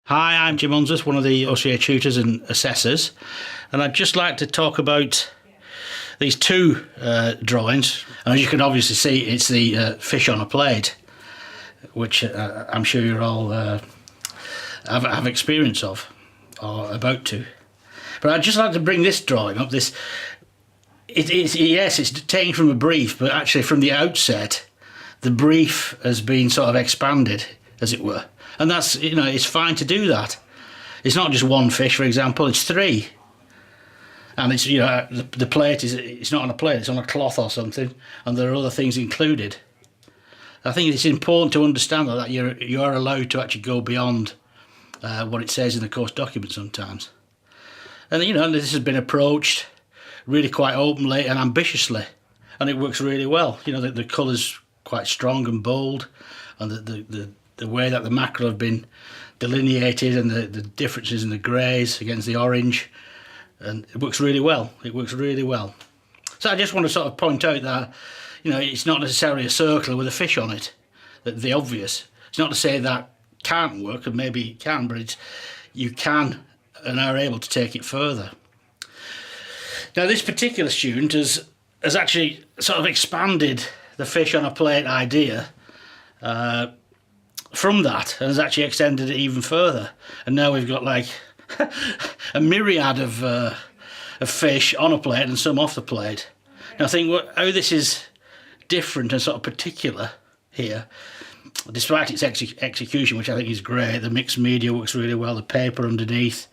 Hi, I'm Jim Unsworth, one of the OCA tutors and assessors, and I'd just like to talk about these two drawings. And as you can obviously see, it's the fish on a plate, which I'm sure you're all have experience of, or about to. But I'd just like to bring this drawing up. It's taken from a brief, but actually from the outset, the brief has been sort of expanded, as it were. And that's, it's fine to do that. It's not just one fish, for example, it's three. And it's, the plate it's not on a plate, it's on a cloth or something, and there are other things included. I think it's important to understand that you are allowed to actually go beyond what it says in the course document sometimes. And, this has been approached really quite openly and ambitiously, and it works really well. The colour's quite strong and bold, and the way that the mackerel have been delineated, and the differences in the greys against the orange, and it works really well. It works really well. So I just want to sort of point out that, it's not necessarily a circle with a fish on it, the obvious. It's not to say that can't work, and maybe it can, but you can and are able to take it further. Now, this particular student has actually sort of expanded the fish on a plate idea from that, and has actually extended it even further, and now we've got like a myriad of fish on a plate and some off the plate. Now I think how this is different and sort of particular here, despite its execution, which I think is great. The mixed media works really well, the paper underneath,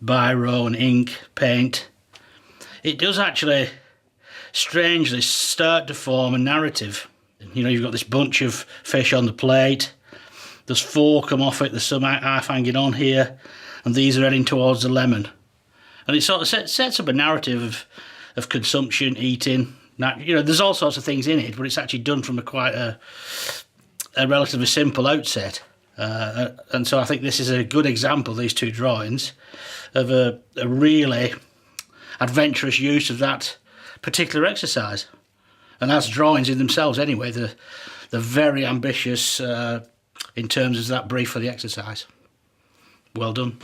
biro and ink, paint. It does actually strangely start to form a narrative. You've got this bunch of fish on the plate. There's four come off it, there's some half hanging on here, and these are heading towards the lemon. And it sort of sets up a narrative of consumption, eating. There's all sorts of things in it, but it's actually done from a relatively simple outset. And so I think this is a good example, these two drawings, of a really adventurous use of that particular exercise. And as drawings in themselves anyway, they're very ambitious in terms of that brief for the exercise. Well done.